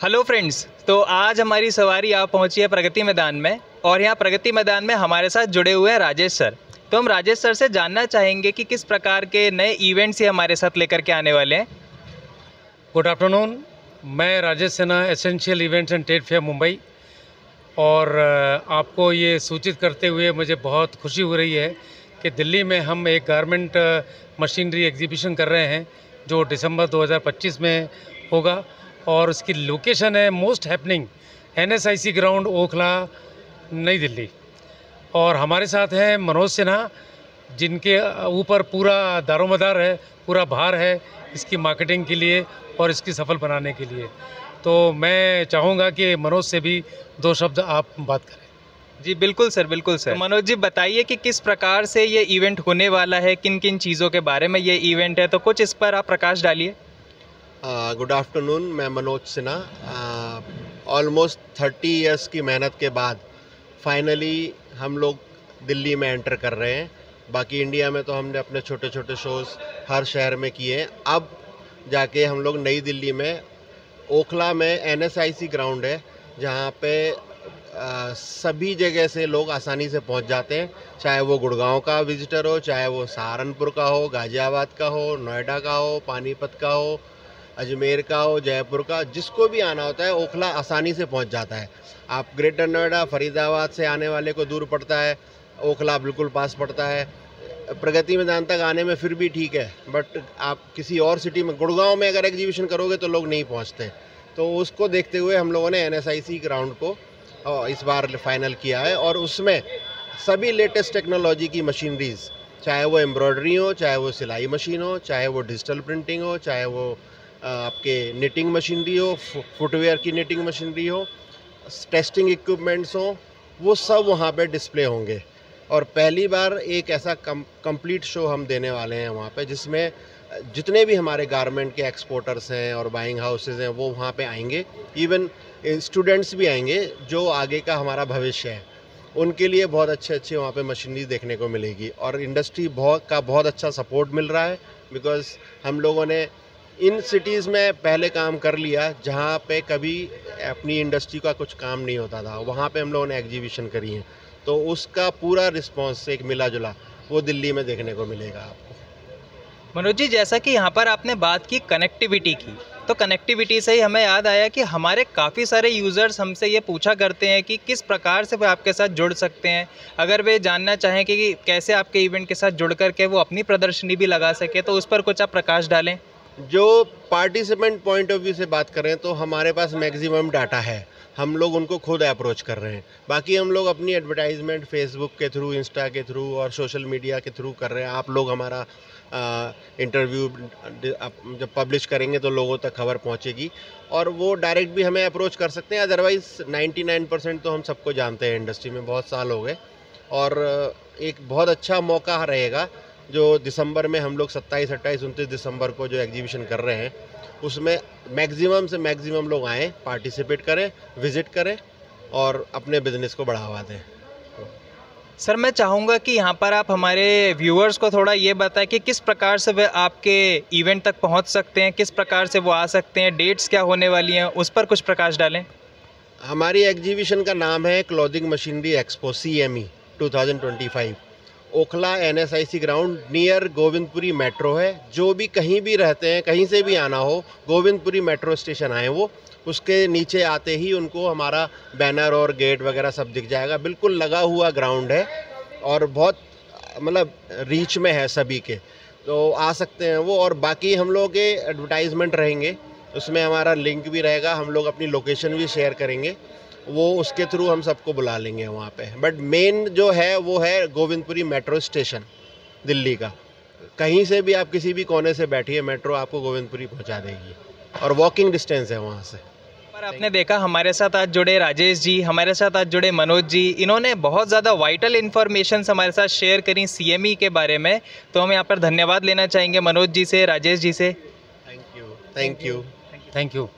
Hello friends, तो आज हमारी सवारी आप पहुंची है प्रगति मैदान में और यहाँ प्रगति मैदान में हमारे साथ जुड़े हुए हैं राजेश सर। तो हम राजेश सर से जानना चाहेंगे कि किस प्रकार के नए इवेंट्स ये हमारे साथ लेकर के आने वाले हैं। गुड आफ्टरनून, मैं Rajesh Sinha, essential events and trade fair Mumbai. और आपको ये सूचित करते हुए मुझे बहुत खुशी हो रही है कि दिल्ली में हम एक गारमेंट मशीनरी एग्जीबिशन कर रहे हैं जो दिसंबर 2025 में होगा और उसकी लोकेशन है most happening NSIC ground, Okhla, नई दिल्ली। और हमारे साथ हैं मनोज सिन्हा, जिनके ऊपर पूरा दारोमदार है, पूरा भार है इसकी मार्केटिंग के लिए और इसकी सफल बनाने के लिए। तो मैं चाहूँगा कि मनोज से भी दो शब्द आप बात करें। जी बिल्कुल सर, बिल्कुल सर। तो मनोज जी बताइए कि किस प्रकार से ये इवेंट होने वाला है, किन किन चीज़ों के बारे में ये इवेंट है, तो कुछ इस पर आप प्रकाश डालिए। गुड आफ्टरनून, मैं मनोज सिन्हा। ऑलमोस्ट 30 इयर्स की मेहनत के बाद फाइनली हम लोग दिल्ली में एंटर कर रहे हैं। बाकी इंडिया में तो हमने अपने छोटे छोटे शोज़ हर शहर में किए हैं। अब जाके हम लोग नई दिल्ली में ओखला में NSIC ग्राउंड है, जहाँ पे सभी जगह से लोग आसानी से पहुँच जाते हैं, चाहे वो गुड़गांव का विजिटर हो, चाहे वो सहारनपुर का हो, गाज़ियाबाद का हो, नोएडा का हो, पानीपत का हो, अजमेर का हो, जयपुर का, जिसको भी आना होता है ओखला आसानी से पहुंच जाता है। आप ग्रेटर नोएडा, फरीदाबाद से आने वाले को दूर पड़ता है, ओखला बिल्कुल पास पड़ता है। प्रगति मैदान तक आने में फिर भी ठीक है, बट आप किसी और सिटी में, गुड़गांव में अगर एग्जीबिशन करोगे तो लोग नहीं पहुंचते। तो उसको देखते हुए हम लोगों ने NSIC ग्राउंड को इस बार फाइनल किया है और उसमें सभी लेटेस्ट टेक्नोलॉजी की मशीनरीज, चाहे वो एम्ब्रॉयडरी हो, चाहे वो सिलाई मशीन हो, चाहे वो डिजिटल प्रिंटिंग हो, चाहे वो आपके निटिंग मशीनरी हो, फुटवेयर की निटिंग मशीनरी हो, टेस्टिंग इक्विपमेंट्स हो, वो सब वहाँ पे डिस्प्ले होंगे। और पहली बार एक ऐसा कंप्लीट शो हम देने वाले हैं वहाँ पे, जिसमें जितने भी हमारे गारमेंट के एक्सपोर्टर्स हैं और बाइंग हाउसेज हैं वो वहाँ पे आएंगे। इवन स्टूडेंट्स भी आएंगे जो आगे का हमारा भविष्य है, उनके लिए बहुत अच्छे वहाँ पे मशीनरी देखने को मिलेगी। और इंडस्ट्री बहुत अच्छा सपोर्ट मिल रहा है, बिकॉज हम लोगों ने इन सिटीज़ में पहले काम कर लिया जहाँ पे कभी अपनी इंडस्ट्री का कुछ काम नहीं होता था, वहाँ पे हम लोगों ने एग्जीबिशन करी है। तो उसका पूरा रिस्पांस एक मिला जुला वो दिल्ली में देखने को मिलेगा आपको। मनोज जी, जैसा कि यहाँ पर आपने बात की कनेक्टिविटी की, तो कनेक्टिविटी से ही हमें याद आया कि हमारे काफ़ी सारे यूज़र्स हमसे ये पूछा करते हैं कि किस प्रकार से वे आपके साथ जुड़ सकते हैं। अगर वे जानना चाहें कि कैसे आपके इवेंट के साथ जुड़ करके वो अपनी प्रदर्शनी भी लगा सके, तो उस पर कुछ आप प्रकाश डालें। जो पार्टिसिपेंट पॉइंट ऑफ व्यू से बात करें तो हमारे पास मैक्सिमम डाटा है, हम लोग उनको खुद अप्रोच कर रहे हैं। बाकी हम लोग अपनी एडवर्टाइजमेंट फेसबुक के थ्रू, इंस्टा के थ्रू और सोशल मीडिया के थ्रू कर रहे हैं। आप लोग हमारा इंटरव्यू जब पब्लिश करेंगे तो लोगों तक खबर पहुंचेगी और वो डायरेक्ट भी हमें अप्रोच कर सकते हैं। अदरवाइज़ 99% तो हम सबको जानते हैं, इंडस्ट्री में बहुत साल हो गए। और एक बहुत अच्छा मौका रहेगा जो दिसंबर में हम लोग 27, 28, 29 दिसंबर को जो एग्जीबिशन कर रहे हैं, उसमें मैक्सिमम से मैक्सिमम लोग आएँ, पार्टिसिपेट करें, विज़िट करें और अपने बिजनेस को बढ़ावा दें। सर, मैं चाहूँगा कि यहाँ पर आप हमारे व्यूअर्स को थोड़ा ये बताएं कि किस प्रकार से वे आपके इवेंट तक पहुँच सकते हैं, किस प्रकार से वो आ सकते हैं, डेट्स क्या होने वाली हैं, उस पर कुछ प्रकाश डालें। हमारी एग्जीबिशन का नाम है clothing machinery expo CME 2025। Okhla NSIC ground near Govindpuri metro है। जो भी कहीं भी रहते हैं, कहीं से भी आना हो, गोविंदपुरी मेट्रो स्टेशन आए वो, उसके नीचे आते ही उनको हमारा बैनर और गेट वगैरह सब दिख जाएगा। बिल्कुल लगा हुआ ग्राउंड है और बहुत मतलब रीच में है सभी के, तो आ सकते हैं वो। और बाकी हम लोगों के एडवर्टाइजमेंट रहेंगे, उसमें हमारा लिंक भी रहेगा, हम लोग अपनी लोकेशन भी शेयर करेंगे, वो उसके थ्रू हम सबको बुला लेंगे वहाँ पे। बट मेन जो है वो है गोविंदपुरी मेट्रो स्टेशन दिल्ली का। कहीं से भी आप किसी भी कोने से बैठिए, मेट्रो आपको गोविंदपुरी पहुँचा देगी और वॉकिंग डिस्टेंस है वहाँ से। पर आपने देखा हमारे साथ आज जुड़े राजेश जी, हमारे साथ आज जुड़े मनोज जी, इन्होंने बहुत ज़्यादा वाइटल इन्फॉर्मेशन हमारे साथ शेयर करी CME के बारे में। तो हम यहाँ पर धन्यवाद लेना चाहेंगे मनोज जी से, राजेश जी से। Thank you.